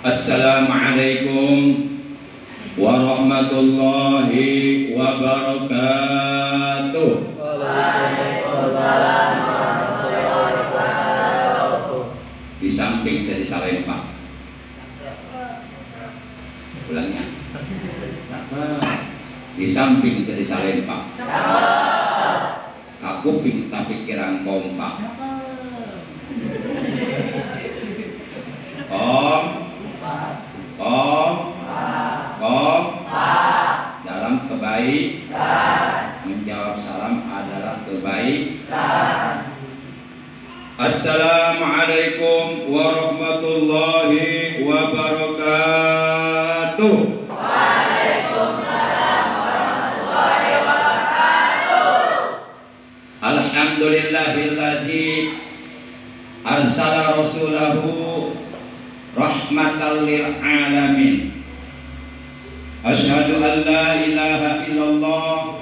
Assalamualaikum warahmatullahi wabarakatuh. Waalaikumsalam warahmatullahi wabarakatuh. Di samping dari Salempa. Ulangnya. Di samping dari Salempa. Aku pinta pikiran kompak. Dalam kebaikan. Menjawab salam adalah kebaikan. Assalamualaikum warahmatullahi wabarakatuh. Waalaikumsalam warahmatullahi wabarakatuh. Alhamdulillahilladzi arsala rasulahu rahmatan lil alamin. Asyhadu an la ilaha illallah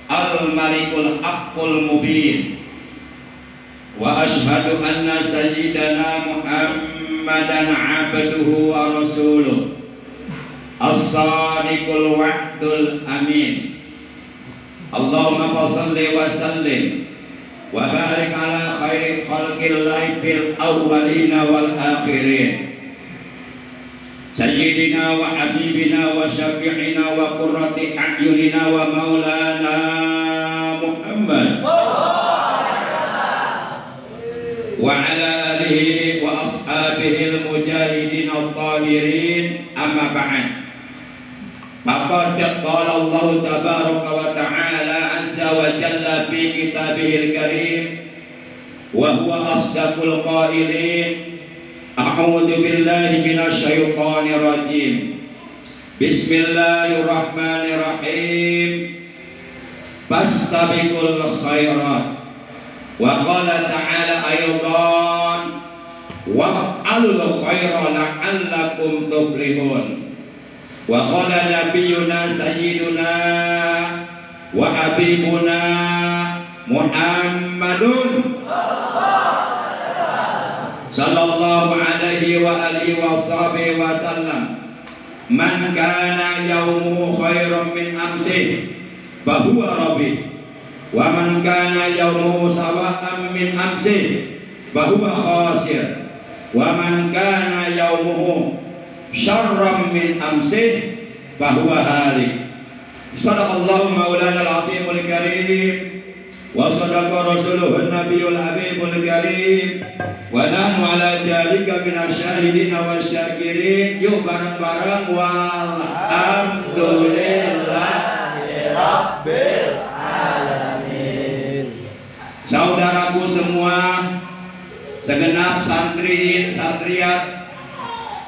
al-malikul haqqul mubin. Wa asyhadu anna sayyidana Muhammadan abduhu wa rasuluh as-sadiqul wa'dul amin. Allahumma shalli wa sallim wa barik ala khairi khalqillahi fil awwalina wal akhirin. Sayyidina wa habibina wa syafi'ina wa qurrati a'yunina wa maulana Muhammad wa ala alihi wa ashabihi al-mujahidin al-tahirin, amma ba'd. Faqad qala Allah tabaraka wa ta'ala azza wa jalla fi kitabihil karim wa huwa asdaqul qailin. A'udzu billahi minasy syaithanir rajim. Bismillahirrahmanirrahim. Fastabiqul khairat. Wa qala ta'ala aydan wa'alul khaira la'allakum tuflihun. Wa qala nabiyyuna sayyiduna wa habibuna Muhammadun sallallahu alaihi wa alihi wa sahbihi wa sallam. Man kana yawmuhu khairan min amsih fahuwa rabbih, wa man kana yawmuhu sawa'an min amsih fahuwa khasir, wa man kana yawmuhu syarran min amsih fahuwa halik. Sadaqallahu maulana al-azimul karim wa sadaqa rasuluhun nabiyul habibul karim wa nahnu ala jalika minasyahidin wa syakirin. Yuk bareng-bareng walhamdulillahi rabbil alamin. Saudaraku semua, segenap santriin santriat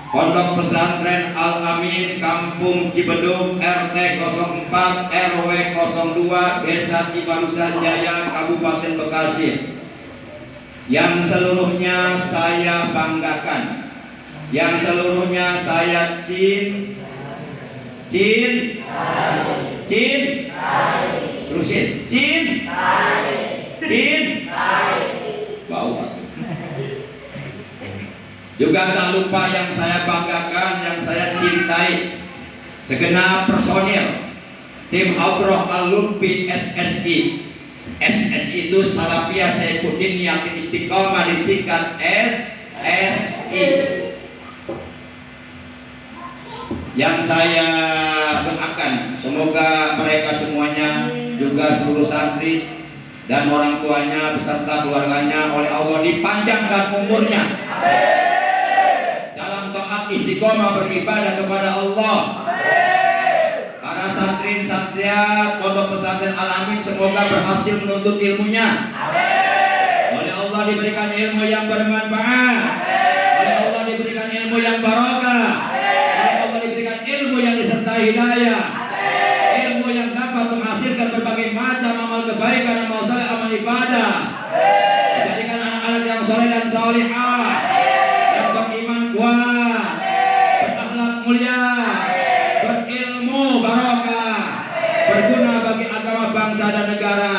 Pondok Pesantren Al-Amin Kampung Cibedung RT 04 RW 02 Desa Cibarusah Jaya Kabupaten Bekasi, yang seluruhnya saya banggakan, yang seluruhnya saya terusin bau. Juga tak lupa yang saya banggakan, yang saya cintai, segenap personil tim Audroh Al-Lutfi SSI. SSI itu Salafiyah Saifuddin Yakin Istiqomah, disingkat SSI. Yang saya doakan semoga mereka semuanya, juga seluruh santri dan orang tuanya beserta keluarganya oleh Allah dipanjangkan umurnya. Amin. Istiqomah beribadah kepada Allah. Amin. Para santri santriat Pondok Pesantren Al-Amin semoga berhasil menuntut ilmunya. Amin. Oleh Allah diberikan ilmu yang bermanfaat. Amin. Oleh Allah diberikan ilmu yang barokah. Amin. Oleh Allah diberikan ilmu yang disertai hidayah. Amin. Ilmu yang dapat menghasilkan berbagai macam amal kebaikan, amal saleh, amal ibadah. Amin. Menjadikan anak-anak yang soleh dan solihah, yang beriman kuat, mulia, berilmu barokah, berguna bagi agama, bangsa dan negara,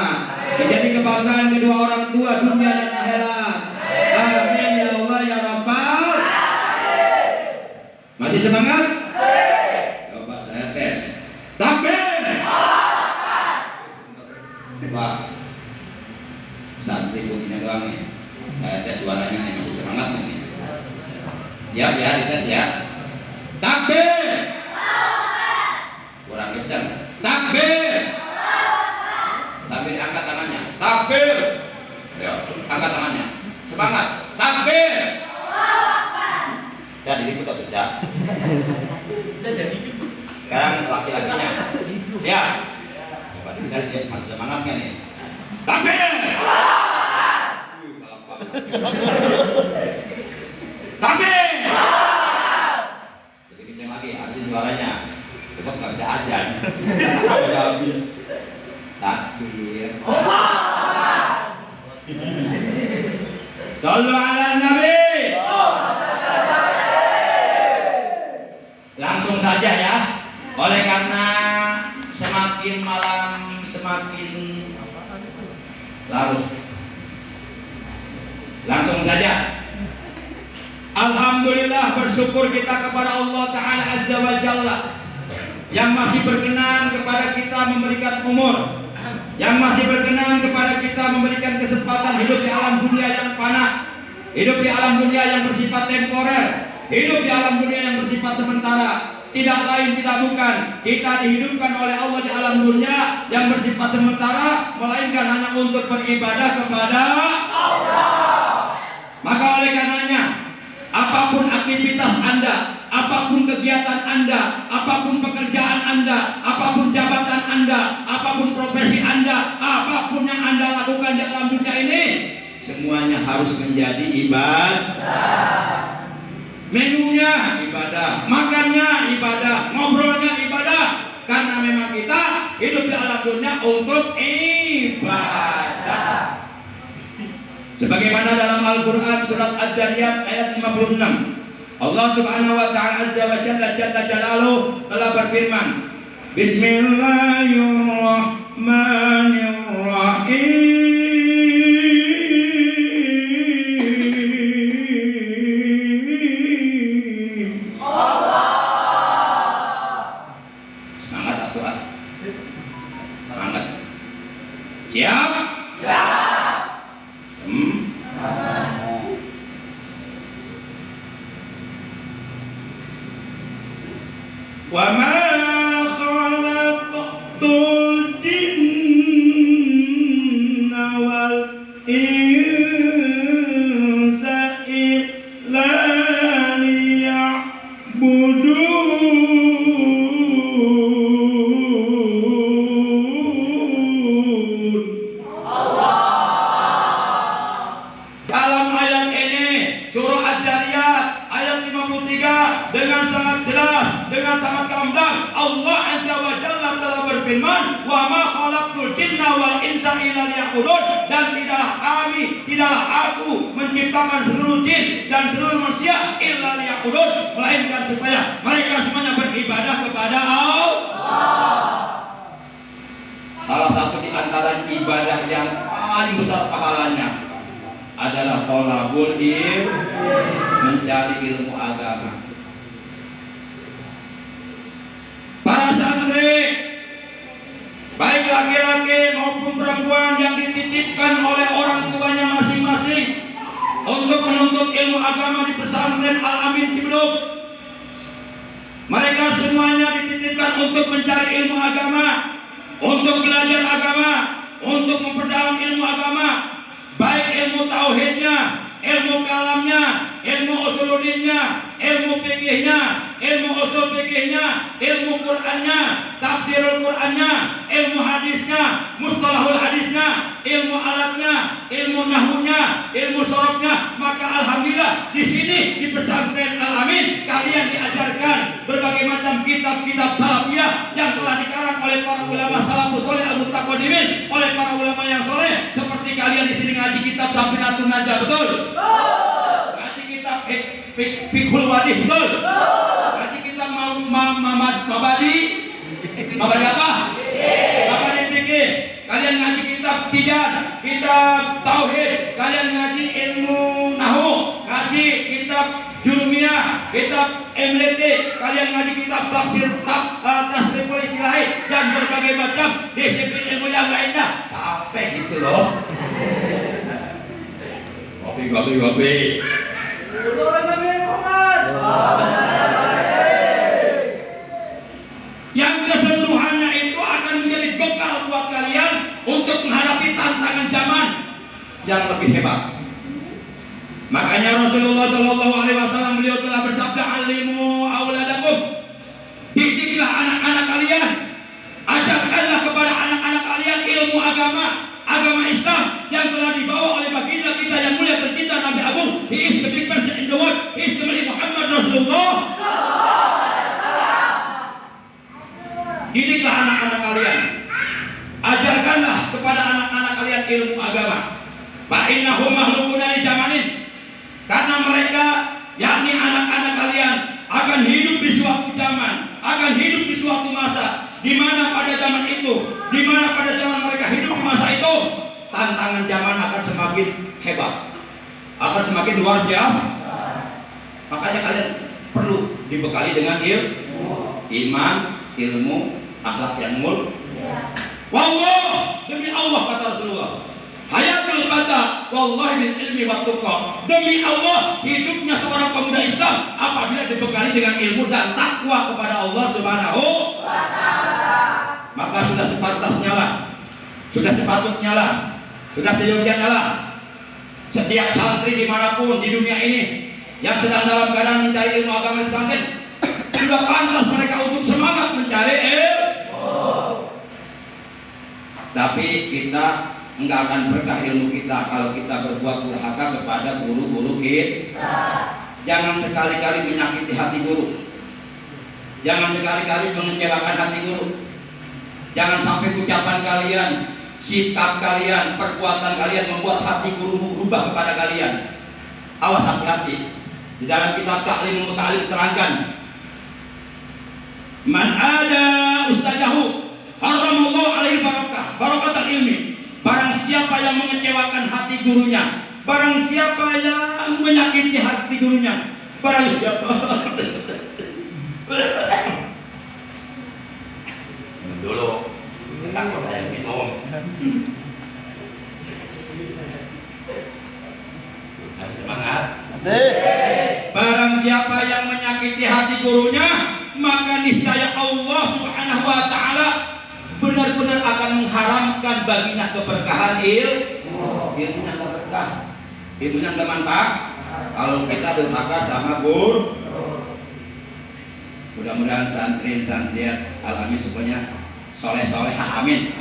menjadi kebanggaan kedua orang tua dunia dan akhirat. Amin ya Allah ya Rabbal. Masih semangat? Coba saya tes. Takbir. Pak, santri bunyinya doang nih. Saya tes suaranya nih, masih semangat nih. Siap ya, dites ya. Takbir. Kurang kencang. Takbir. Sambil angkat tangannya. Takbir. Ayo, angkat tangannya. Semangat. Takbir. Jadi ikut atau tidak? Sekarang laki-lakinya. Siap. Coba dites dia masih semangat kan nih. Takbir. Takbir. Lebih kencang lagi, habisin suaranya. Besok nggak bisa ajan. Udah habis. Takbir. Sallu ala Nabi. Langsung saja ya. Oleh karena semakin malam semakin larut. Langsung saja. Alhamdulillah, bersyukur kita kepada Allah Ta'ala Azza wa Jalla yang masih berkenan kepada kita memberikan umur, yang masih berkenan kepada kita memberikan kesempatan hidup di alam dunia yang fana, hidup di alam dunia yang bersifat temporer, hidup di alam dunia yang bersifat sementara. Tidak lain tidak bukan kita dihidupkan oleh Allah di alam dunia yang bersifat sementara, melainkan hanya untuk beribadah kepada Allah. Maka oleh karenanya, apapun aktivitas Anda, apapun kegiatan Anda, apapun pekerjaan Anda, apapun jabatan Anda, apapun profesi Anda, apapun yang Anda lakukan di alam dunia ini, semuanya harus menjadi ibadah. Menunya ibadah, makannya ibadah, ngobrolnya ibadah. Karena memang kita hidup di alam dunia untuk ibadah. Sebagaimana dalam Al-Quran surat Ad-Dariyat ayat 56, Allah Subhanahu wa Ta'ala Azza wa Jalla Jalla Jalaluhu telah berfirman, Bismillahirrahmanirrahim. Semangat atau ah? Semangat. Siap? Wa ma khalaqtul jinna wal insa illa liya'budun. Dalam ayat ini surah Ad-Dariyat ayat 53 dengan sangat jelas, dengan sangat gamblang, Allah Azza wa Jalla telah berfirman, wa ma khalaqtul jinna wal insa illa liya'budun, dan tidaklah kami, tidaklah aku menciptakan seluruh jin dan seluruh manusia illa liya'budun, melainkan supaya mereka semuanya beribadah kepada Allah. Salah satu di antara ibadah yang paling besar pahalanya adalah thalabul ilm, mencari ilmu agama. Para santri, baik laki-laki maupun perempuan yang dititipkan oleh orang tuanya masing-masing untuk menuntut ilmu agama di pesantren Al-Amin Ciledug, mereka semuanya dititipkan untuk mencari ilmu agama, untuk belajar agama, untuk memperdalam ilmu agama, baik ilmu tauhidnya, ilmu kalamnya, ilmu usuluddinnya, ilmu fikihnya, ilmu usul fikihnya, ilmu Qur'annya, tafsirul Qur'annya, ilmu hadisnya, mustalahul hadisnya, ilmu alatnya, ilmu nahwunya, ilmu sorofnya. Maka alhamdulillah di sini di pesantren Al-Amin kalian diajarkan berbagai macam kitab-kitab salafiyah yang telah dikarang oleh para ulama salafus saleh al-mutaqaddimin, oleh para ulama yang soleh. Seperti kalian di sini ngaji kitab Safinatun Najah, betul? Ngaji kitab Fiqhul Wadih, betul? Ngaji kitab Mabadi apa? Mabadi fikih. Kalian ngaji kitab Tijan, kitab Tauhid. Kalian ngaji ilmu Nahwu, ngaji kitab Jurumiyah, kitab MLT, kalian ngaji kitab tafsir, tasriful istilah dan berbagai macam disiplin ilmu yang lainnya. Capek gitu loh. Gopi. Yang keseluruhannya itu akan menjadi bekal buat kalian untuk menghadapi tantangan zaman yang lebih hebat. Makanya Rasulullah Shallallahu Alaihi Wasallam beliau telah bersabda, alimu auladakum, didiklah anak-anak kalian, ajarkanlah kepada anak-anak kalian ilmu agama Islam yang telah dibawa oleh baginda kita yang mulia tercinta Nabi Agung. He is the big person in the world. He is the Muhammad Rasulullah. Didiklah anak-anak kalian, ajarkanlah kepada anak-anak kalian ilmu agama. Fa innahum mahlukuna li zamanin, karena mereka yakni anak-anak kalian akan hidup di suatu zaman, akan hidup di suatu masa, di mana pada zaman itu, di mana pada zaman mereka hidup di masa itu, tantangan zaman akan semakin hebat, akan semakin luar biasa. Makanya kalian perlu dibekali dengan iman, ilmu, akhlak yang mulia. Wallah, demi Allah kata Rasulullah, hayatul fata wallahi bil ilmi wa tuqa. Demi Allah, hidupnya seorang pemuda Islam apabila dibekali dengan ilmu dan takwa kepada Allah Subhanahu wa taala. Maka sudah sepantasnya lah, sudah sepatutnya lah, sudah seyogianya lah setiap santri dimanapun di dunia ini yang sedang dalam keadaan mencari ilmu agama di pesantren, sudah pantas mereka untuk semangat mencari ilmu. Tapi kita enggak akan berkah ilmu kita kalau kita berbuat durhaka kepada guru-guru kita. Jangan sekali-kali menyakiti hati guru. Jangan sekali-kali mengecewakan hati guru. Jangan sampai ucapan kalian, sikap kalian, perbuatan kalian membuat hati guru berubah kepada kalian. Awas, hati-hati. Di dalam kitab Ta'limul Muta'allim terangkan, man ada ustazahu haramallahu alaihi barakatul ilmi. Barang siapa yang mengecewakan hati gurunya, barang siapa yang menyakiti hati gurunya, barang siapa dulu takut saya minum. Semangat. Barang siapa yang menyakiti hati gurunya, maka niscaya Allah Subhanahu wa taala benar-benar akan mengharamkan baginya keberkahan ilmu yang berkah, ilmu yang bermanfaat. Kalau kita durhaka sama guru, mudah-mudahan santri-santriat alamin semuanya soleh-soleh, amin.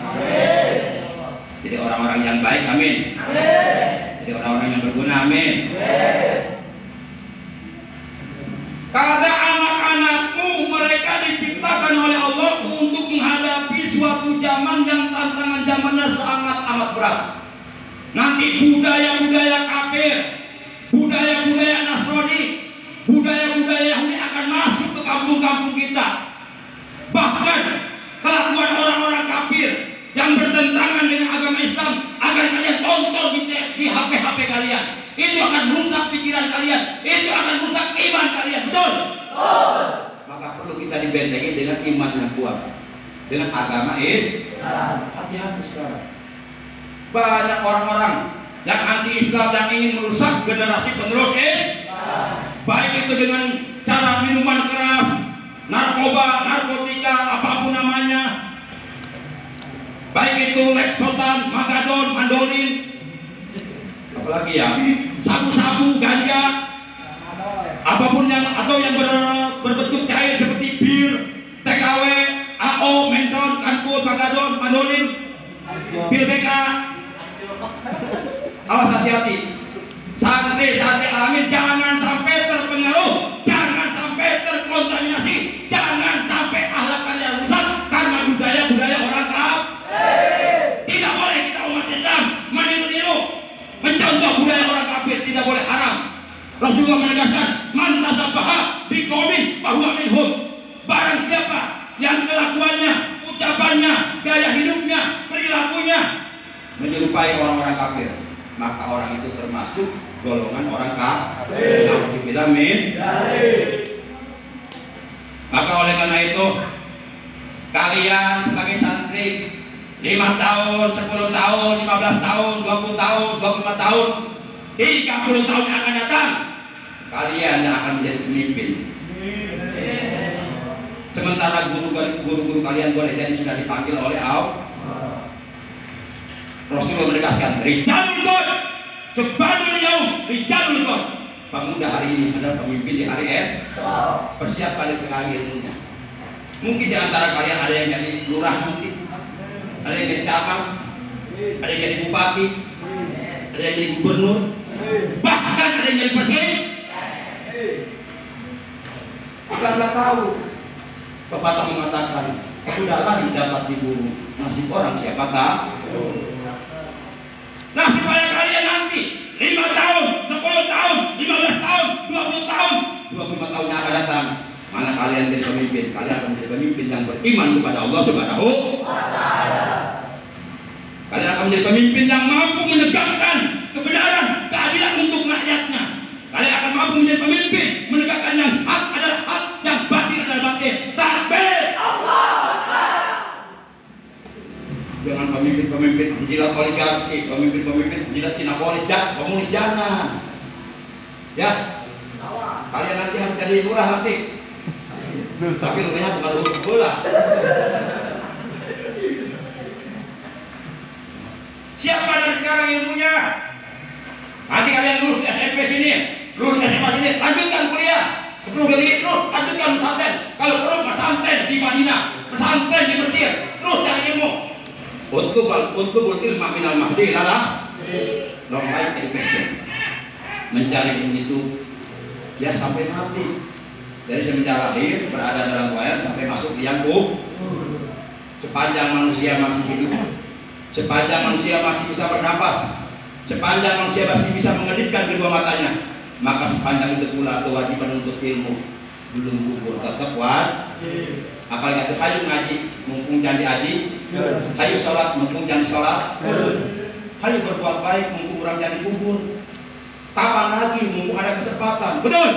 Jadi orang-orang yang baik, amin. Jadi orang-orang yang berguna, amin. Karena anak-anakmu mereka diciptakan oleh Allah untuk menghadapi suatu zaman yang tantangan zamannya sangat amat berat. Nanti budaya-budaya kafir, budaya-budaya Nasrani, budaya-budaya Yahudi akan masuk ke kampung-kampung kita. Bahkan kelakuan orang-orang kafir yang bertentangan dengan agama Islam akan kalian tonton di HP kalian. Itu akan rusak pikiran kalian, itu akan rusak iman kalian, betul? Maka perlu kita dibentengi dengan iman yang kuat, dengan agama Islam. Hati-hati sekarang. Banyak orang-orang yang anti-Islam yang ingin merusak generasi penerus Islam. Baik itu dengan cara minuman keras, narkoba, narkotika, apapun namanya. Baik itu leksotan, magadon, mandolin, apalagi ya, sabu-sabu, ganja, apapun yang atau yang berbentuk cair seperti bir, TKW, AO, menson, kanput, magadon, mandolin, pil BK. Awas, hati-hati. Santri-santri alamin jangan sampai terpengaruh, jangan sampai terkontaminasi, jangan sampai akhlak kalian rusak karena budaya-budaya orang kafir. Tidak boleh kita umat Islam meniru-niru, mencontoh budaya orang kafir, tidak boleh, haram. Rasulullah menegaskan, man tasabbaha biqaumin fahuwa minhum. Barang siapa yang kelakuannya, ucapannya, gaya hidupnya, perilakunya menyerupai orang-orang kafir, maka orang itu termasuk golongan orang kafir. Alhamdulillah, amin. Maka oleh karena itu, kalian sebagai santri 5 tahun, 10 tahun, 15 tahun, 20 tahun, 25 tahun, 30 tahun yang akan datang, kalian yang akan menjadi pemimpin. Sementara guru-guru kalian boleh jadi sudah dipanggil oleh Allah. Rasulullah menegaskan, Rijalul Qad, Subhanul Yaum, Rijalul Qad. Pemuda hari ini adalah pemimpin di hari esok. Persiapkan sekali ilmunya. Mungkin di antara kalian ada yang jadi lurah nanti, ada yang jadi camat, ada yang jadi bupati, ada yang jadi gubernur, bahkan ada yang jadi presiden. Kita nggak tahu. Pepatah mengatakan, sudahlah dapat diburu nasib orang siapa tahu. Nasib kalian nanti 5 tahun, 10 tahun, 15 tahun, 20 tahun, 25 tahun yang akan datang. Mana kalian jadi pemimpin? Kalian akan menjadi pemimpin yang beriman kepada Allah Subhanahu wa Ta'ala. Kalian akan menjadi pemimpin yang mampu menegakkan kebenaran, keadilan untuk rakyatnya. Kalian akan mampu menjadi pemimpin menegakkan yang hak adalah hak, yang batil adalah batil. Takbir! Allah Akbar! Dengan pemimpin-pemimpin penjilat oligarki, pemimpin-pemimpin penjilat Cina komunis jangan. Ya, kalian nanti harus jadi lurah nanti. Tapi lurahnya bukan lurah bola. Siapa dari sekarang ilmunya? Nanti kalian lulus SMP sini, lulus SMA sini, lanjutkan kuliah. Terus lanjutkan pesantren. Kalau perlu pesantren di Madinah, pesantren di Mesir, terus cari ilmu. Untuk ilmu minal mahdi lalah long life education. Mencari ilmu itu biar sampai mati. Dari semenjak lahir berada dalam wayang sampai masuk di yang sepanjang manusia masih hidup, sepanjang manusia masih bisa bernapas, sepanjang manusia masih bisa mengedipkan kedua matanya, maka sepanjang itu pula kewajiban untuk ilmu belum gugur, tetap wajib. Apalagi itu hayu ngaji mumpung jangan diaji, hayu sholat mumpung jangan sholat, hayu berbuat baik mumpung orang jangan dikubur. Kapan lagi mumpung ada kesempatan? Betul?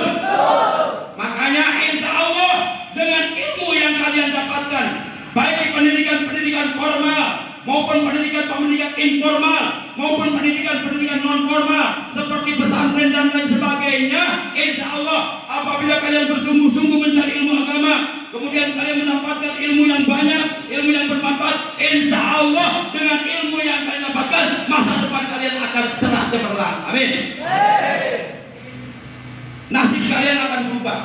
Makanya insya Allah dengan ilmu yang kalian dapatkan, baik di pendidikan formal maupun pendidikan informal maupun pendidikan non formal seperti pesantren dan lain sebagainya, insya Allah apabila kalian bersungguh-sungguh mencari ilmu agama, kemudian kalian mendapatkan ilmu yang banyak, ilmu yang bermanfaat, insya Allah dengan ilmu yang kalian dapatkan masa depan kalian akan cerah cemerlang. Amin. Nasib kalian akan berubah.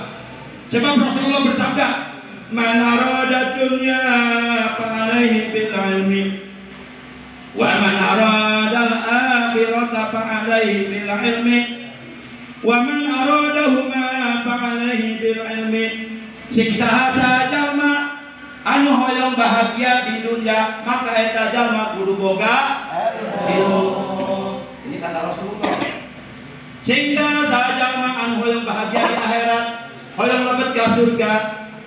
Sebab Rasulullah bersabda, "Man arada dunya fa'alaihi bil ilmi, wa man arada al-akhirata fa'alaihi bil ilmi, wa man aradahuma fa'alaihi bil ilmi." Siksa jalma anu hoyong bahagia di dunia, maka eta jalma kudu boga ilmu. Ini kata Rasulullah. Siksa jalma anu hoyong bahagia di akhirat, hoyong lebet ke surga,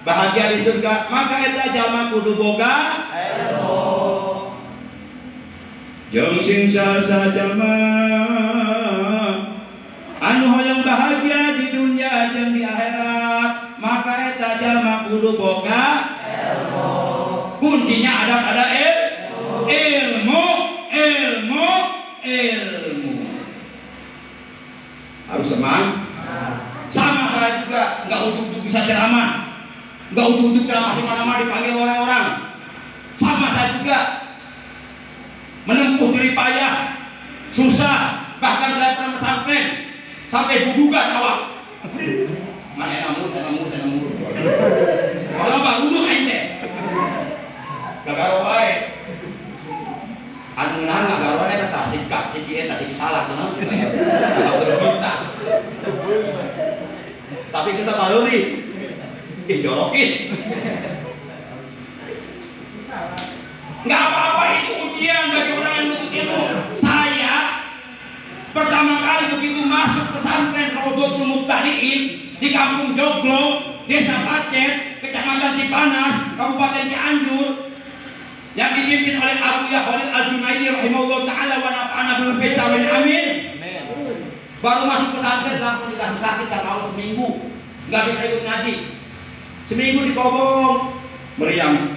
bahagia di surga, maka eta jalma kudu boga ilmu. Jeung siksa jalma anu hoyong bahagia di dunia jeung di akhirat, maka eta jalma kudu boga ilmu. Kuncinya ada ilmu. Harus semangat. Sama saya juga nggak ujuk-ujuk bisa ceramah, nggak ujuk-ujuk ceramah di mana-mana dipanggil orang-orang. Sama saya juga menempuh jerih payah, susah. Bahkan saya pernah pesantren sampai bubukan awak. Mana enak mulu. Kalau apa uduk ente, gagaro wae. Anu ngeunaan gagaro wae eta sikap siki eta siki salah tuh. Tapi kita taluri, jorokin. Nggak apa-apa, itu ujian bagi orang yang menuntut ilmu. Saya pertama kali begitu masuk pesantren Raudhatul Mubtadiin di Kampung Joglo, Desa Pacet, Kecamatan Cipanas, Kabupaten Cianjur, yang dipimpin oleh Abu Khalil Al-Junaidi rahimahullah ta'ala wa nafa'ana bil fitawin amin. Baru masuk pesantren langsung dikasih sakit sama Allah seminggu, nggak bisa ikut ngaji. Seminggu dikobong, meriang.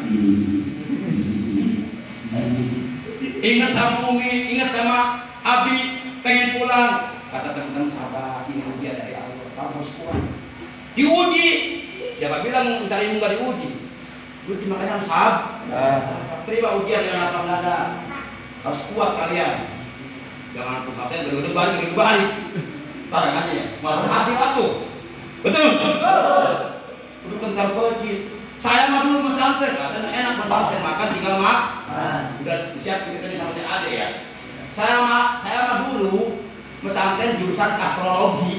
Ingat sama Umi, ingat sama Abi, pengen pulang. Kata teman-teman, sabar, ini ujian dari Allah, kamu harus kuat. Diuji, siapa bilang minta ilmu nggak diuji? Uji makanya harus sabar. Terima ujian dengan lapang dada. Harus kuat kalian. Jangan pusatnya balik. Sekarang aja ya, malah berhasil atuh. Betul? Udah kental kecil. Saya mah dulu pesantren, dan enak pesantren makan tinggal udah siap kita nih sama Ade ya. Saya mah dulu pesantren jurusan astrologi.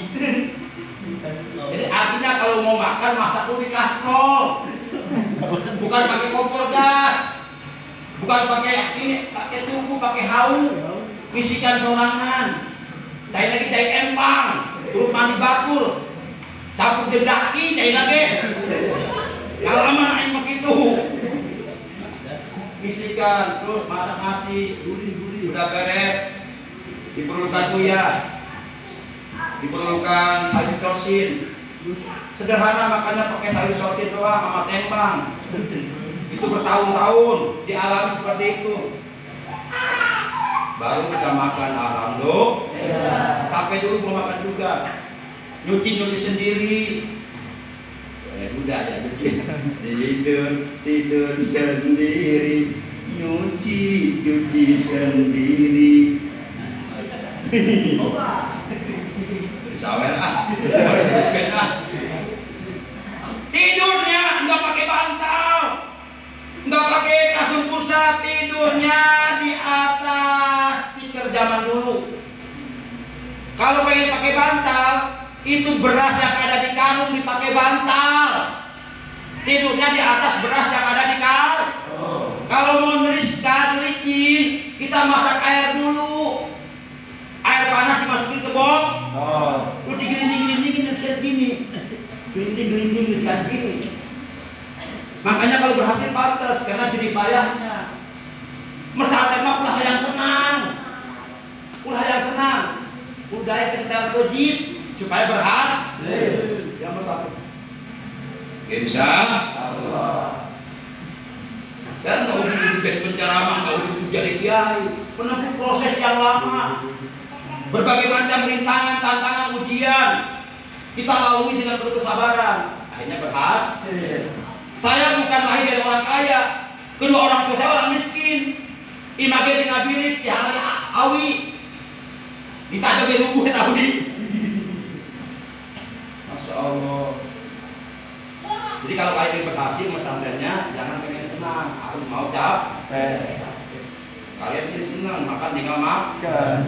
Jadi artinya kalau mau makan masak dulu di kastrol, bukan pakai kompor gas, bukan pakai ini, pakai tungku, pakai hawu, bisikan sorangan, cai empang, turut mandi bakur, campur jedaki, cai lagi. Kalaman aing begitu. Bisikan, terus masak nasi, udah beres, diperlukan kuya, diperlukan sayur tosin. Sederhana makannya pakai sayur tosin doang sama tempang. Itu bertahun-tahun dialami seperti itu. Baru bisa makan, alhamdulillah. Capek dulu belum makan juga. Nyuci sendiri. Udah ya tidur sendiri, nyuci sendiri. Sawer tidurnya nggak pakai bantal, nggak pakai kasur pusat, tidurnya di atas tikar zaman dulu. Kalau pengen pakai bantal, itu beras yang ada di karung dipakai bantal. Tidurnya di atas beras yang ada di karung. Kalau mau neriskan, licin, kita masak air dulu. Air panas dimasukin ke bot. Terus digelinding-gelindingin set gini. Gelinding set gini. Makanya kalau berhasil pantas karena jadi payahnya. Mesantren mah ulah yang senang. Udah kental kojit supaya berhasil. Yang bersatu. Insya Allah. Dan nggak udah jadi penceramah, nggak udah jadi kiai. Penempuh proses yang lama. Berbagai macam rintangan, tantangan, ujian kita lalui dengan penuh kesabaran. Akhirnya berhasil. Saya bukan lahir dari orang kaya. Kedua orang tua saya orang miskin. Image ngabilit, dihalali awi. Ditajak di rubuh awi. Masya Allah. Jadi kalau kalian berhasil pesantrennya, jangan pengen senang, harus mau capek. Kalian sih senang, makan tinggal makan.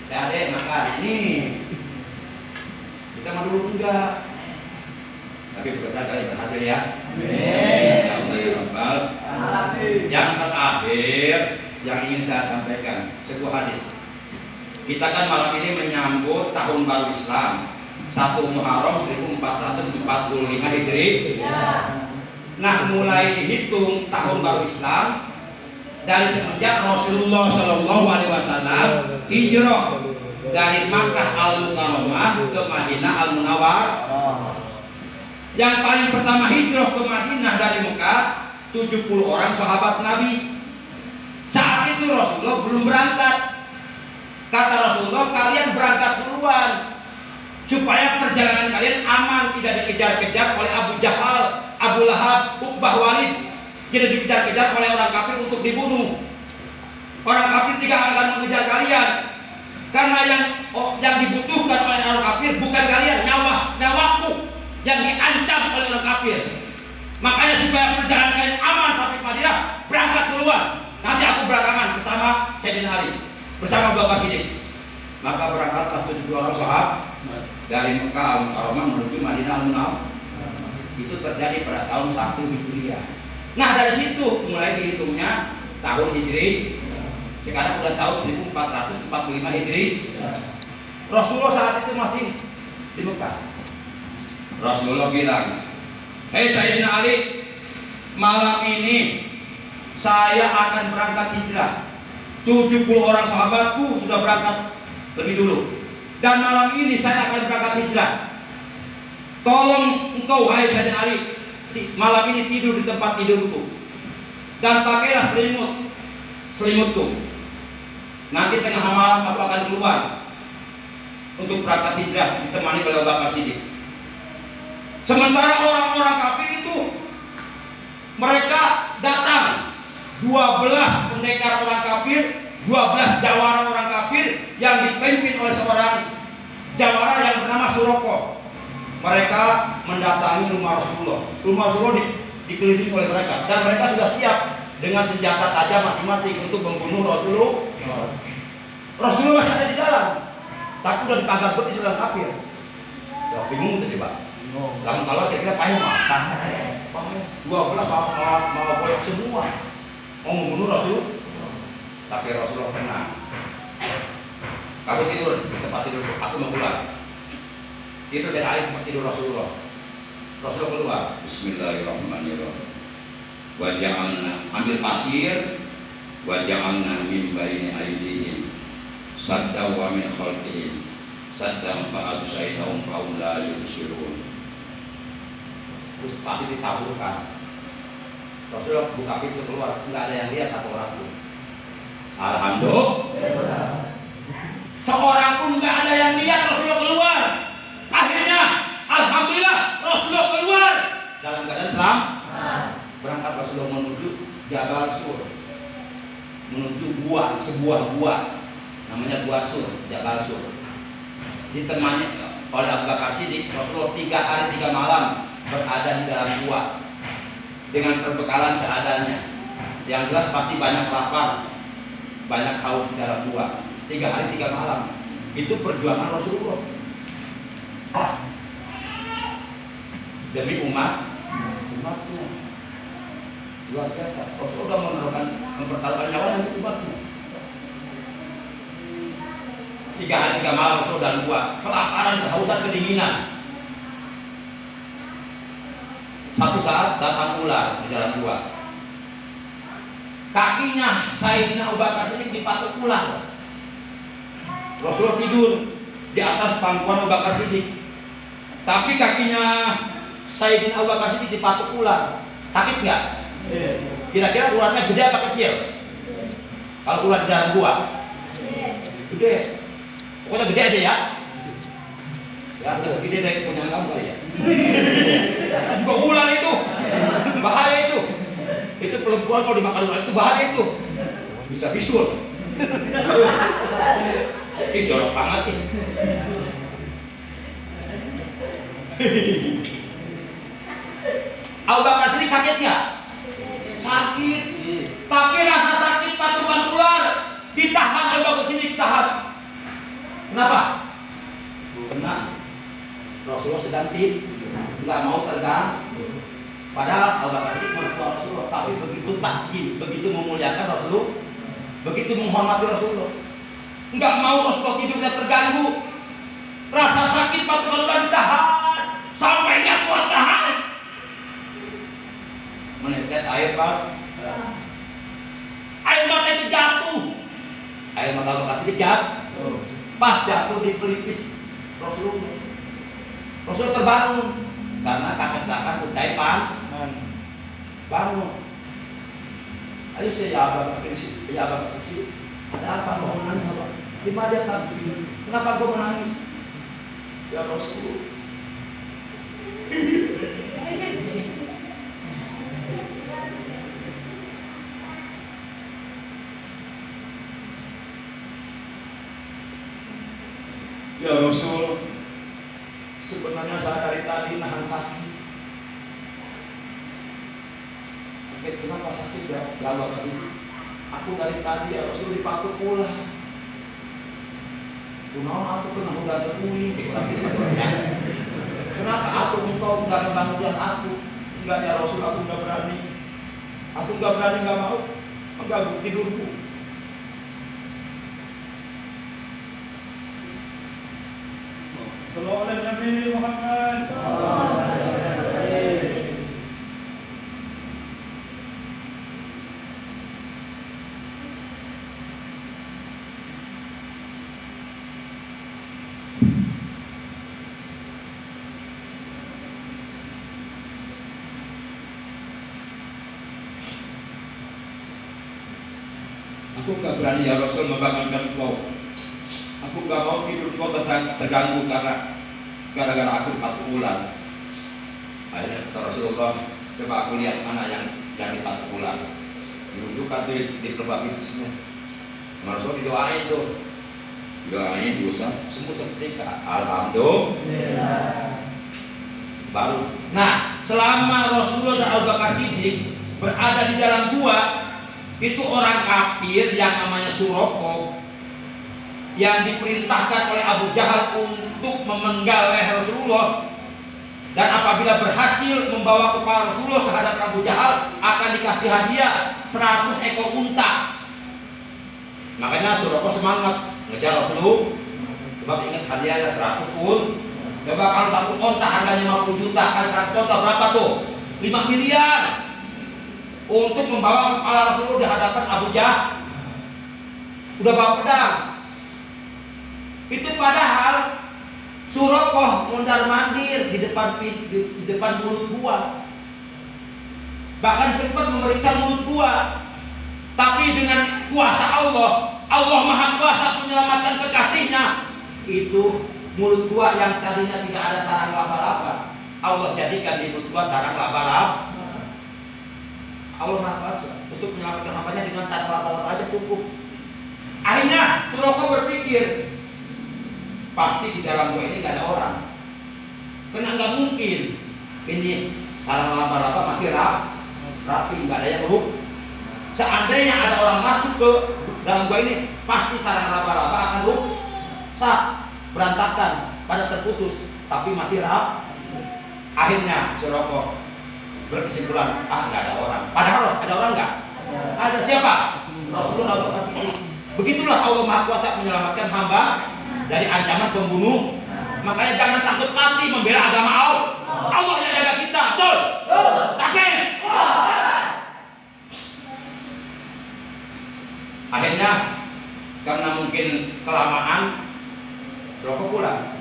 Ya deh makan, nih. Kita mah dulu enggak. Tapi berkata kalian berhasil ya. Amin. Ya Allah ya Rabbal. Yang terakhir yang ingin saya sampaikan sebuah hadis. Kita kan malam ini menyambut tahun baru Islam 1 Muharram 1445 Hijri. Nah, mulai dihitung tahun baru Islam dari semenjak Rasulullah Shallallahu Alaihi Wasallam hijrah dari Makkah Al-Mukarramah ke Madinah Al-Munawwarah. Yang paling pertama hijrah ke Madinah dari Mekah 70 orang sahabat Nabi. Saat itu Rasulullah belum berangkat. Kata Rasulullah, kalian berangkat duluan supaya perjalanan kalian aman, tidak dikejar-kejar oleh Abu Jahal, Abu Lahab, Uqbah, Walid, tidak dikejar-kejar oleh orang kafir untuk dibunuh. Orang kafir tidak akan mengejar kalian, karena yang dibutuhkan oleh orang kafir bukan kalian, nyawaku yang diancam oleh orang kafir. Makanya supaya perjalanan kalian aman sampai Madinah, berangkat duluan. Nanti aku belakangan bersama Sayyidina Ali, bersama Abu Bakar Siddiq. Maka berangkatlah 72 orang sahabat dari Mekah Al-Mukarramah menuju Madinah Al-Munawwarah. Itu terjadi pada tahun 1 Hijriah. Nah, dari situ mulai dihitungnya tahun Hijri. Sekarang sudah tahun 1445 Hijri. Rasulullah saat itu masih di Mekah. Rasulullah bilang, "Hei Sayyidina Ali, malam ini saya akan berangkat hijrah. 70 orang sahabatku sudah berangkat lebih dulu. Dan malam ini saya akan berangkat hijrah. Tolong engkau, hai Sayyidina Ali, malam ini tidur di tempat tidurku dan pakailah selimutku. Nanti tengah malam aku akan keluar untuk berangkat hijrah ditemani oleh Abu Bakar Siddiq. Sementara orang-orang kafir itu mereka datang 12 pendekar orang kafir, 12 jawara orang kafir yang dipimpin oleh seorang jawara yang bernama Suroko. Mereka mendatangi rumah Rasulullah. Rumah Rasulullah dikelilingi oleh mereka dan mereka sudah siap dengan senjata tajam masing-masing untuk membunuh Rasulullah. Rasulullah masih ada di dalam, tapi sudah dipagar betis oleh kafir. Ya bingung tadi Pak. Lalu kalau kira-kira payah mah, 12 mau koyak semua, mau membunuh Rasulullah. Tapi Rasulullah tenang. Kamu tidur di tempat tidur, aku mau keluar. Itu saya alih tempat tidur Rasulullah. Rasulullah keluar. Bismillahirrahmanirrahim. Waja'alna, ambil pasir. Waja'alna min baini aydihim sadda wa min khalfihim sadda fa'absaitahum fahum la yubsirun. Terus pasir ditaburkan. Rasulullah buka pintu keluar, nggak ada yang lihat satu orang pun. Alhamdulillah. Seorang pun nggak ada yang lihat Rasulullah keluar. Akhirnya, alhamdulillah Rasulullah keluar dalam keadaan selamat. Berangkat Rasulullah menuju Jabal Sur, menuju gua, sebuah gua, namanya Gua Sur, Jabal Sur. Ditemani oleh Abu Bakar Siddiq. Rasulullah 3 hari 3 malam berada di dalam gua dengan perbekalan seadanya. Yang jelas pasti banyak lapar, banyak haus di dalam gua. 3 hari 3 malam. Itu perjuangan Rasulullah demi umatnya. Luar biasa. Rasulullah mempertaruhkan nyawanya untuk umatnya. 3 hari 3 malam Rasul dalam gua, kelaparan, kehausan, kedinginan. Satu saat datang ular di dalam gua. Kakinya Sayyidina Abu Bakar Siddiq dipatuk ular. Rasulullah tidur di atas pangkuan Abu Bakar Siddiq, tapi kakinya Sayyidina Abu Bakar Siddiq dipatuk ular. Sakit nggak? Kira-kira ularnya gede apa kecil? Kalau ular di dalam gua, gede. Pokoknya gede aja ya. Ya, gede dari punya kamu kali ya. Juga ular itu, bahaya itu. Itu perempuan kalau dimakan ular itu bahaya itu. Bisa bisul. Ih, jorok banget nih. Abu Bakar Siddiq sakit nggak? Sakit. Tapi rasa sakit patukan ular ditahan Abu Bakar Siddiq, tahan. Kenapa? Karena Rasulullah sedang nggak mau tegang. Padahal Abu Bakar Siddiq mertua Rasulullah, tapi begitu takjil, begitu memuliakan Rasulullah, begitu menghormati Rasulullah, nggak mau Rasulullah tidurnya terganggu. Rasa sakit patukan ular ditahan, sampai nggak kuat tahan. Menetes air Pak. Air mata itu jatuh. Air mata Abu Bakar Siddiq jatuh. Pas jatuh di pelipis Rasulullah. Rasulullah terbangun karena kakek-kakek kutai bangun. Ayo saya Abu Bakar Siddiq. Ada apa kau menangis apa? Di mana tadi? Kenapa kau menangis? Ya Rasulullah. Ya Rasul, sebenarnya saya dari tadi nahan sakit. Sakit kenapa sakit ya? Lama kasih. Aku dari tadi ya Rasul dipatuk pula. Kunaon aku kena udah terkuing. Kenapa aku engkau nggak ngebangun aku? Enggak ya Rasul, aku nggak berani. Aku nggak berani, nggak mau mengganggu tidurku. Sallallahu alaihi Nabi Muhammad. Aku nggak berani ya Rasul membangunkan kau. Aku nggak mau tidur kau terganggu karena gara-gara aku 40 bulan. Akhirnya kata Rasulullah, coba aku lihat mana yang jadi 40 bulan. Ditunjukkan tuh di tempat bisnisnya. Rasul didoain tuh, didoain diusap semua seketika. Alhamdulillah. Baru. Nah, selama Rasulullah dan Abu Bakar Siddiq berada di dalam gua, itu orang kafir yang namanya Suroko yang diperintahkan oleh Abu Jahal untuk memenggal leher Rasulullah, dan apabila berhasil membawa kepala Rasulullah ke hadapan Abu Jahal akan dikasih hadiah 100 ekor unta. Makanya Suroko semangat ngejar Rasulullah, sebab ingat hadiahnya 100 unta. Coba kalau satu unta harganya 50 juta, kali 100 unta berapa tuh? 5 miliar untuk membawa kepala Rasulullah di hadapan Abu Jahal. Udah bawa pedang. Itu padahal Suroko mondar mandir di depan mulut gua. Bahkan sempat memeriksa mulut gua. Tapi dengan kuasa Allah, Allah Maha Kuasa menyelamatkan kekasihnya. Itu mulut gua yang tadinya tidak ada sarang laba-laba, Allah jadikan di mulut gua sarang laba-laba. Allah Maha Kuasa untuk menyelamatkan hambanya dengan sarang laba-laba aja cukup. Akhirnya Suroko berpikir, pasti di dalam gua ini gak ada orang, karena nggak mungkin ini sarang laba-laba masih rapi, nggak ada yang rubuh. Seandainya ada orang masuk ke dalam gua ini, pasti sarang laba-laba akan rusak, berantakan, pada terputus, tapi masih rapi. Akhirnya Suroko berkesimpulan, nggak ada orang. Padahal ada orang nggak? Ada. Siapa? Rasulullah SAW. Begitulah Allah Maha Kuasa menyelamatkan hamba dari ancaman pembunuh. Makanya jangan takut mati membela agama Allah. Allah yang jaga kita. Betul? Takbir. Akhirnya karena mungkin kelamaan, Suroko pulang.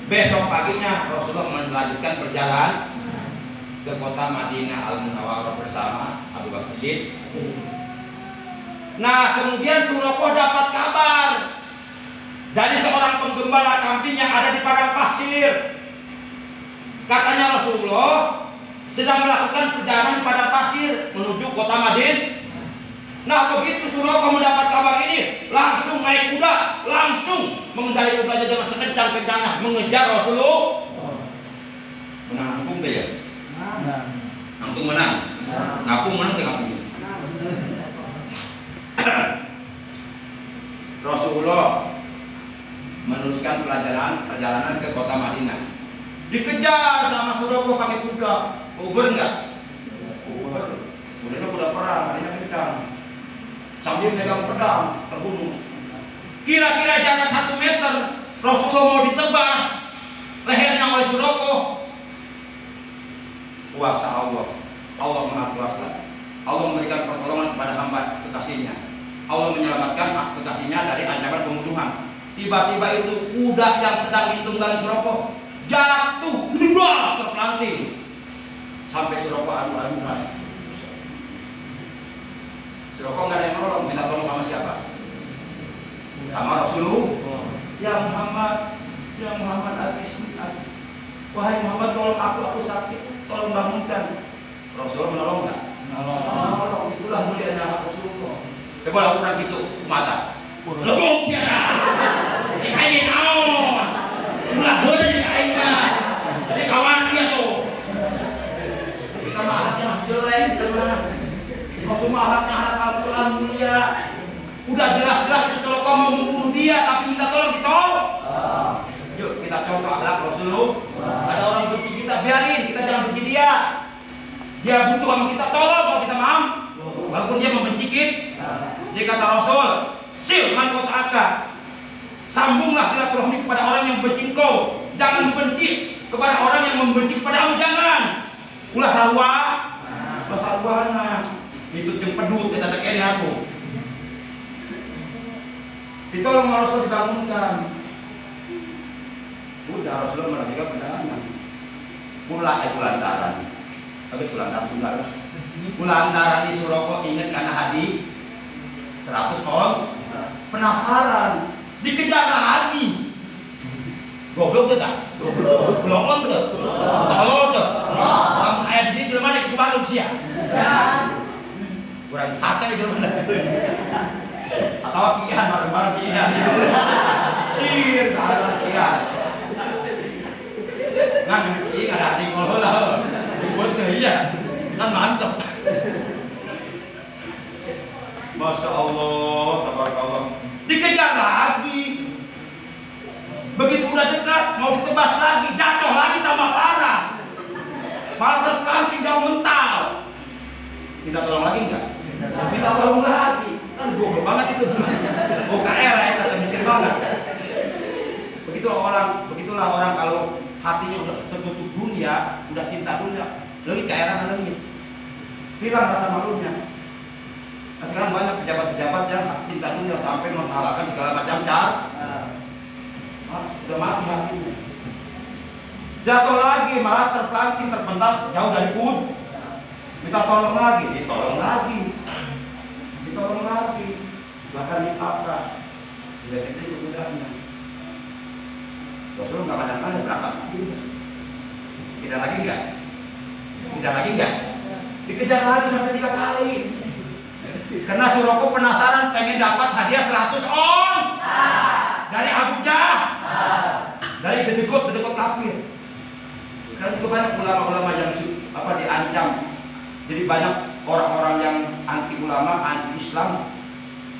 Besok paginya Rasulullah melanjutkan perjalanan ke kota Madinah Al-Munawwarah bersama Abu Bakar Siddiq. Nah, kemudian Suroko dapat kabar dari seorang penggembala kambing yang ada di padang pasir. Katanya Rasulullah sedang melakukan perjalanan di padang pasir menuju kota Madinah. Nah, begitu Suroko mendapat kabar ini, langsung naik kuda, langsung mengendarai kudanya dengan sekencang-kencangnya mengejar Rasulullah. Menang angkung deh ya? Angkung menang. Ngapung menang dengan angkung. Rasulullah meneruskan perjalanan ke kota Madinah. Dikejar sama Suroko pakai kuda. Uber enggak? Uber. Kudanya kuda perang, harinya kencang. Sambil megang pedang, terbunuh. Kira-kira jarak 1 meter, Rasulullah mau ditebas lehernya oleh Suroko. Kuasa Allah, Allah Maha Kuasa. Allah memberikan pertolongan kepada hamba kekasihnya. Allah menyelamatkan kekasihnya dari ancaman pembunuhan. Tiba-tiba itu kuda yang sedang ditunggangi Suroko jatuh, terpelanting. Sampai Suroko adu-aduan. Suroko nggak ada yang nolong, minta tolong sama siapa? Sama Rasulullah. Ya Muhammad Agis. Wahai Muhammad, tolong aku sakit, tolong bangunkan. Rasulullah menolong nggak? Menolong. Itulah mulianya anak Rasulullah. Coba lakukan gitu, mata. Lebong siapa? Dikainin naon? Ulah boleh dikainnya. Jadi khawatir tuh. Kita mahatnya masih jelek, teman. Waktu mahatnya anak Al-Quran mulia. Udah jelas-jelas itu Suroko mau membunuh dia, tapi minta tolong ditolong. Yuk kita coba akhlak Rasulullah. Ada orang benci kita, biarin, kita jangan benci dia. Dia butuh sama kita, tolong kalau kita mampu. Walaupun dia membenci kita. Dia kata Rasul, sil man qata'aka. Sambunglah silaturahmi kepada orang yang membenci engkau. Jangan benci kepada orang yang membenci kepadamu, jangan. Ulah sarwana. Itu yang pedut kita tak kene aku. Ditolong Rasul dibangunkan. Udah Rasulullah melanjutkan perjalanan. Mulai kulantaran. Habis kulantaran Sunda. Kulantaran di Suroko ingat karena 100 on. Penasaran, dikejar lagi. Goblok tuh tak? Belum tuh. Tolong tuh. Kamu ayat ini di mana itu baru sih ya? Kurang sate itu mana? Atau kian bareng-bareng kian. Bareng kian. Ngan kian ada di kolol lah. Dibuat tuh iya. Kan mantep. Masya Allah, tabarakallah. Dikejar lagi. Begitu udah dekat, mau ditebas lagi, jatuh lagi tambah parah. Malah terpelanting daun mental. Minta tolong lagi enggak? Minta tolong lagi. Kan goblok banget itu. OKR ya, kata mikir banget. Begitulah orang kalau hatinya udah tertutup dunia, udah cinta dunia, lebih keairan lagi. Hilang rasa malunya. Nah, sekarang banyak pejabat-pejabat yang cinta dunia sampai menghalalkan segala macam cara. Udah mati hatinya. Jatuh lagi, malah terpelanting, terpental jauh dari pun. Minta tolong lagi, ditolong lagi. Ditolong lagi. Bahkan ditabrak. Udah gede kudanya. Rasul nggak banyak-banyak berapa? Tidak lagi enggak? Tidak lagi enggak? Dikejar lagi sampai 3 kali. Karena Suroko penasaran pengen dapat hadiah 100 on dari Abu Jah, dari dedekut kafir. Karena juga banyak ulama-ulama yang diancam. Jadi banyak orang-orang yang anti ulama, anti Islam,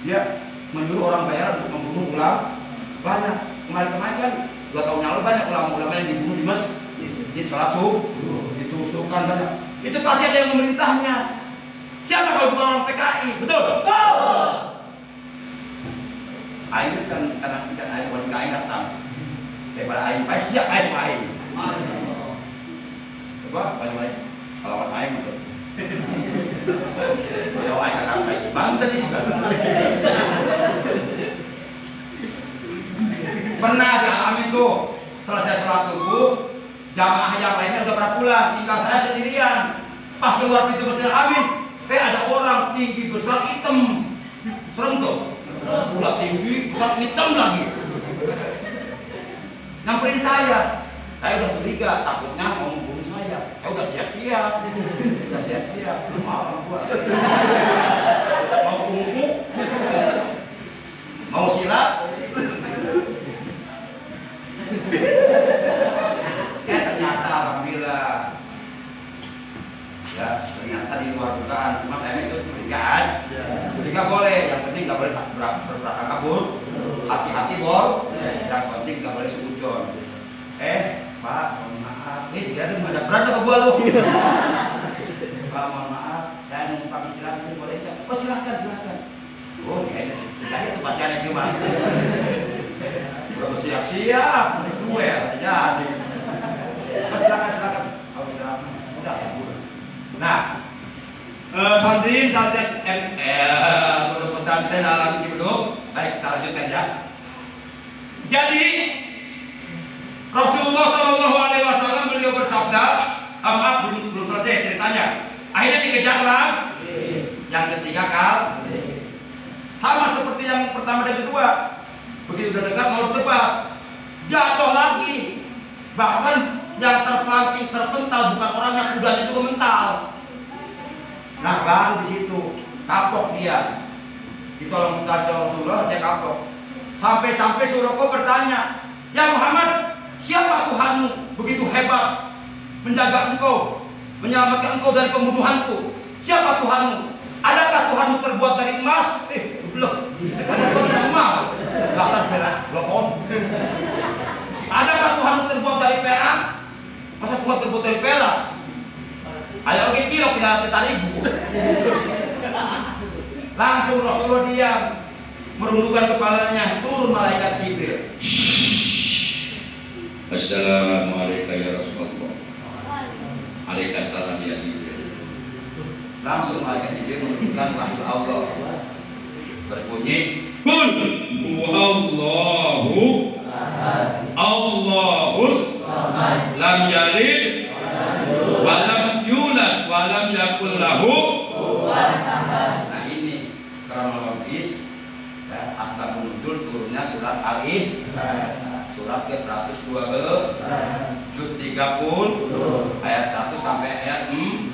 dia menyuruh orang bayar untuk membunuh ulama. Banyak. Kemarin kan 2 tahun yang lalu banyak ulama-ulama yang dibunuh di masjid, di sholat subuh, ditusukkan banyak. Itu pasti ada yang memerintahnya. Siapa kalau bukan orang PKI? Betul? Betul. Aing kan karena kita aing wanita aing datang. Daripada aing pasti siap aing. Coba balik kalau aing betul. Kalau aing akan baik. Bang tadi sudah. Pernah dialami tuh selesai sholat subuh, jamaah yang lainnya udah pada pulang, tinggal saya sendirian. Pas keluar pintu masjid Amin, ada orang tinggi besar hitam, serem tuh. Udah tinggi besar hitam lagi. Nyamperin saya udah curiga, takutnya mau membunuh saya. Udah siap-siap, maaf gua. Mau kumpul, mau silat. Ternyata alhamdulillah ya, ternyata di luar dugaan. Cuma saya itu curiga boleh, yang penting nggak boleh berprasangka buruk. Hati-hati bol, yang penting nggak boleh seujon. Pak, mohon maaf, dikasih banyak berat apa gua lu? Pak, mohon maaf, saya mau pamit silakan, boleh nggak? Oh silakan. Oh ya ini, itu pasiennya gimana? Udah siap-siap, duel jadi. Silakan. Udah. Nah, santri pondok pesantren Al-Amin Cibeduk. Baik, kita lanjutkan ya. Jadi Rasulullah Shallallahu Alaihi Wasallam beliau bersabda, maaf belum selesai ceritanya. Akhirnya dikejarlah. Yang ketiga sama seperti yang pertama dan kedua. Begitu udah dekat mau tebas, jatuh lagi. Bahkan yang terpelanting terpental bukan orangnya, kudanya juga mental. Nah baru di situ kapok dia. Ditolong Rasulullah, dia kapok. Sampai Suroko bertanya, ya Muhammad, siapa Tuhanmu begitu hebat menjaga engkau, menyelamatkan engkau dari pembunuhanku? Siapa Tuhanmu? Adakah Tuhanmu terbuat dari emas? Belum. Ada Tuhan dari emas. Dasar bela, belum. Adakah Tuhanmu terbuat dari perak? Masa Tuhan terbuat dari perak? Ayo oke kilo kita ribu. Langsung Rasulullah diam, merundukkan kepalanya, turun malaikat Jibril. Assalamualaikum ya Rasulullah. Waalaikumsalam ya Jibril. Langsung malaikat Jibril menunjukkan wahyu Allah. Berbunyi, Qul huwallahu Allahus lam yalid wa lam yulad wa lam yakul lahu. Nah ini kronologis ya, asbabun nuzul turunnya surat Al-Imran surat ke-112 juz 30 ayat 1 sampai ayat 4.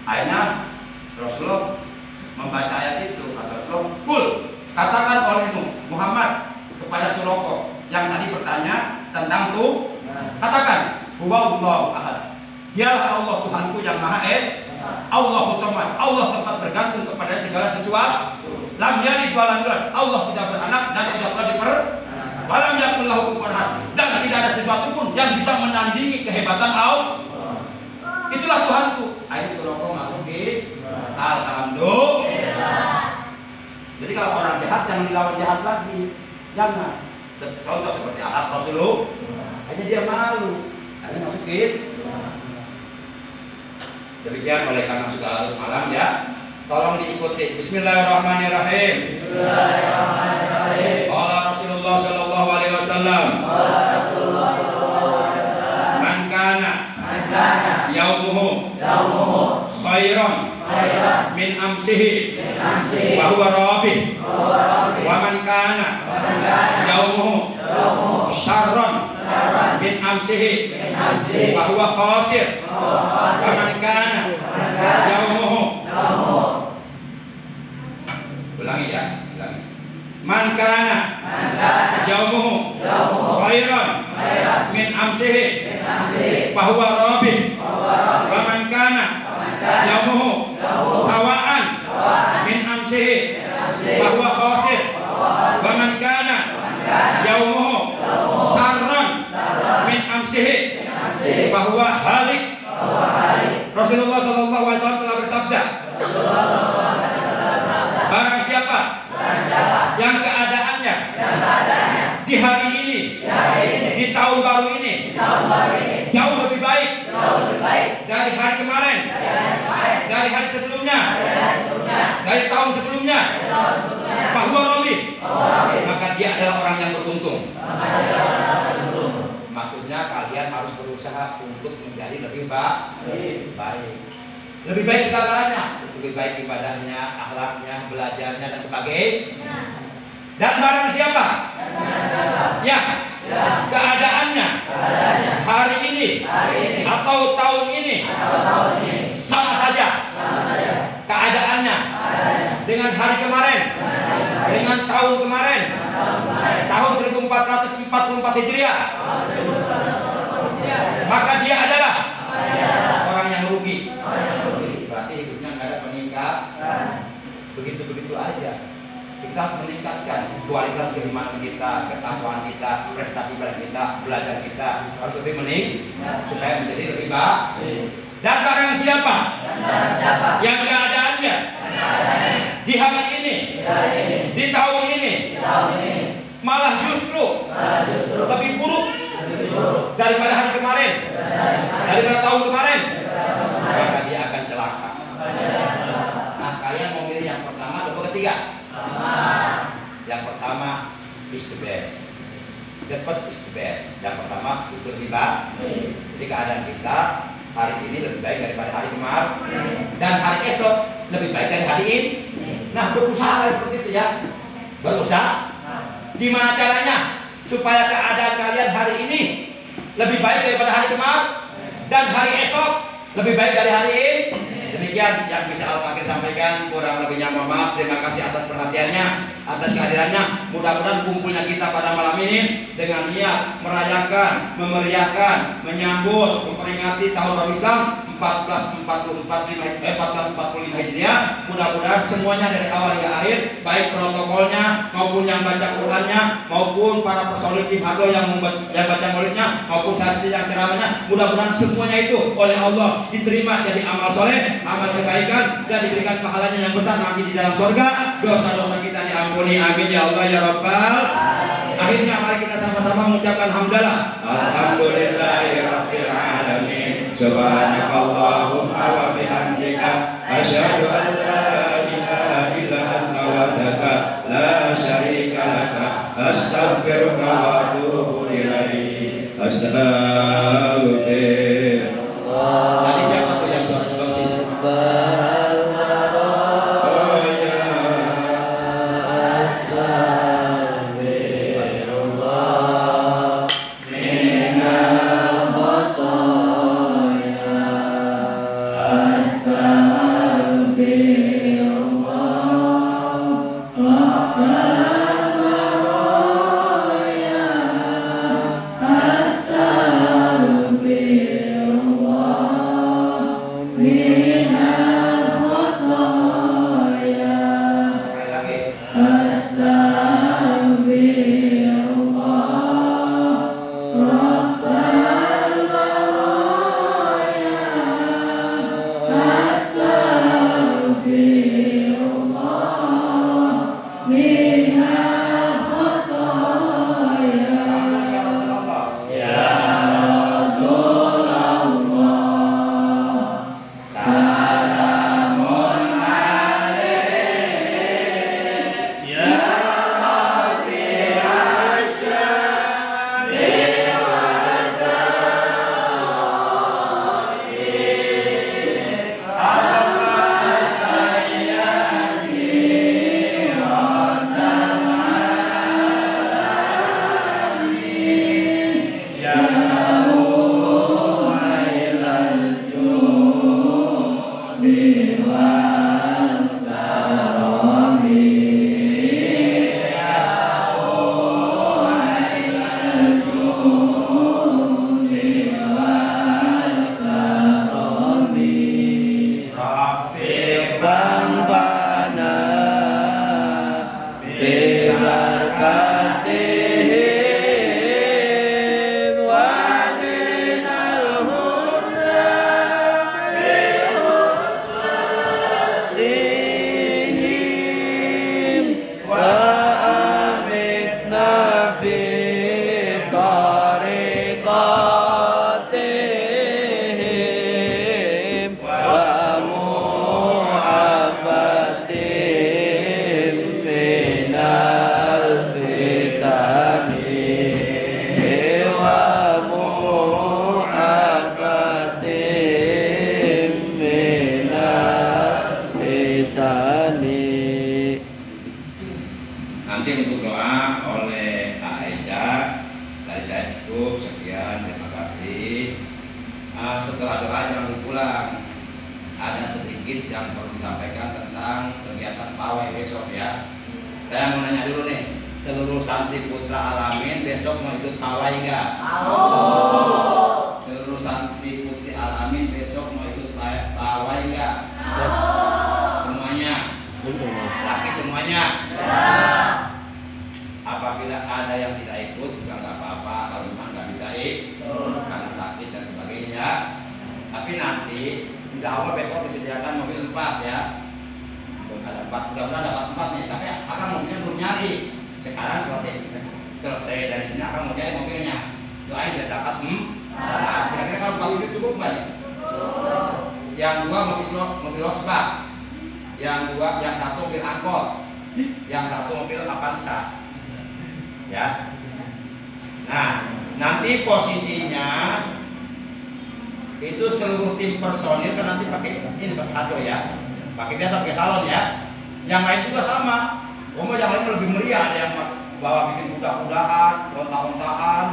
Akhirnya Rasulullah membaca ayat itu, kata Rasulullah, "Kul, katakan olehmu Muhammad kepada Suroko yang tadi bertanya tentang tuh, katakan, huwallahu ahad. Dialah Allah Tuhanku yang Maha Esa. Allahu Samad. Allah tempat bergantung kepada segala sesuatu. Lam yalid wa lam yulad. Allah tidak beranak dan tidak pernah walam yakul lahu kufuwan ahad. Dan tidak ada sesuatu pun yang bisa menandingi kehebatan Allah. Itulah Tuhanku." Ayo Suroko masuk alhamdulillah. Jadi kalau orang jahat jangan dilawan jahat lagi. Jangan. Contoh seperti alat Rasulullah. Hanya dia malu. Ayo masuk demikian oleh karena sudah larut malam ya. Tolong diikuti. Bismillahirrahmanirrahim. Bismillahirrahmanirrahim. Qala Rasulullah sallallahu alaihi wasallam. Man kana yaumuhu khairan min amsihi wa huwa rabih wa man kana yaumuhu syarran min amsihi wa huwa khasir wa man kana yaumuhu, ulangi ya, ulangi. Man kana yaumuhu khairan min amsihi wa huwa rabih wa man kana yaumuhu sawaan min amsihi wa huwa khasir wa man kana yaumuhu sarran min amsihi wa huwa halik. Rasulullah sallallahu alaihi wasallam telah bersabda, barang siapa yang keadaannya di hari ini, di tahun baru ini jauh lebih baik dari hari kemarin, dari hari sebelumnya, dari tahun sebelumnya, bahwa Robi, maka dia adalah orang yang beruntung. Maksudnya kalian harus berusaha untuk menjadi lebih baik. Lebih baik segalanya, lebih baik ibadahnya, akhlaknya, belajarnya dan sebagainya. Dan barang siapa ya keadaannya hari ini atau tahun ini sama saja keadaannya dengan hari kemarin, dengan tahun kemarin, tahun 1444 Hijriah, maka dia adalah orang yang rugi. Berarti hidupnya nggak ada peningkatan, begitu-begitu aja. Kita harus meningkatkan kualitas keimanan kita, ketakwaan kita, prestasi kita, belajar kita harus lebih meningkat supaya menjadi lebih baik. Dan barang siapa yang keadaannya di hari ini, di tahun ini malah justru lebih buruk daripada hari kemarin, daripada tahun kemarin, maka dia akan celaka. Nah, kalian mau milih yang pertama atau ketiga? Yang pertama is the best. The first is the best. Yang pertama itu lebih baik. Jadi keadaan kita hari ini lebih baik daripada hari kemarin, dan hari esok lebih baik dari hari ini. Nah, berusaha seperti itu ya. Berusaha. Gimana caranya supaya keadaan kalian hari ini lebih baik daripada hari kemarin, dan hari esok lebih baik dari hari ini? Demikian yang bisa Al-Fakir sampaikan. Kurang lebihnya mohon maaf. Terima kasih atas perhatiannya, atas kehadirannya. Mudah-mudahan kumpulnya kita pada malam ini dengan niat merayakan, memeriahkan, menyambut, memperingati tahun baru Islam 1445 Hijriah. Mudah-mudahan semuanya dari awal hingga akhir, baik protokolnya maupun yang baca Qur'annya, maupun para personil tim Hado yang baca maulidnya, maupun saya sendiri yang ceramahnya, mudah-mudahan semuanya itu oleh Allah diterima jadi amal soleh, amal kebaikan, dan diberikan pahalanya yang besar nanti di dalam surga. Dosa-dosa kita diampuni, amin ya Allah ya Rabbal. Akhirnya mari kita sama-sama mengucapkan hamdalah. Alhamdulillahirabbil alamin. Subhanakallahumma wa bihamdika asyhadu an la ilaha illa anta wahdaka la syarika laka astaghfiruka wa atubu ilaik. Astagfirullah. Tadi siapa tuh yang suaranya bagus? kasih. Setelah doa jangan pulang. Ada sedikit yang perlu disampaikan tentang kegiatan pawai besok ya. Saya mau nanya dulu nih, seluruh santri putra Alamin besok mau ikut pawai nggak? Mau. Seluruh santri putri Alamin besok mau ikut pawai nggak? Semuanya? Laki semuanya? Apabila ada yang tidak ikut juga nggak apa-apa, kalau memang nggak bisa ikut karena sakit dan sebagainya. Tapi nanti insya Allah besok disediakan mobil 4 ya. Ada 4, mudah-mudahan dapat 4 nih. Tapi akan mobilnya belum nyari. Sekarang selesai dari sini akan mau nyari mobilnya. Doain biar dapat. Kira-kira kalau 4 unit cukup nggak nih? Yang 2 mobil losbak, yang 1 mobil angkot, yang 1 mobil Avanza. Ya. Nah, nanti posisinya itu seluruh tim personil kan nanti pakai ini pakai satu ya, pakai biasa pakai salon ya. Yang lain juga sama. Yang lain lebih meriah, ada yang bawa bikin kuda-kudaan, onta-ontaan,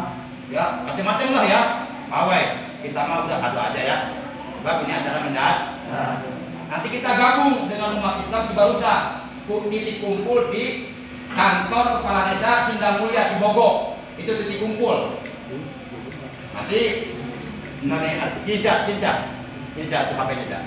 ya macam-macam lah ya. Pawai kita mah udah satu aja ya. Sebab ini acara mendat. Nanti kita gabung dengan umat Islam di Barusa, titik kumpul di kantor kepala desa Sindang Mulia Cibogo. Itu titik kumpul. Nanti jejak tuh HP jejak.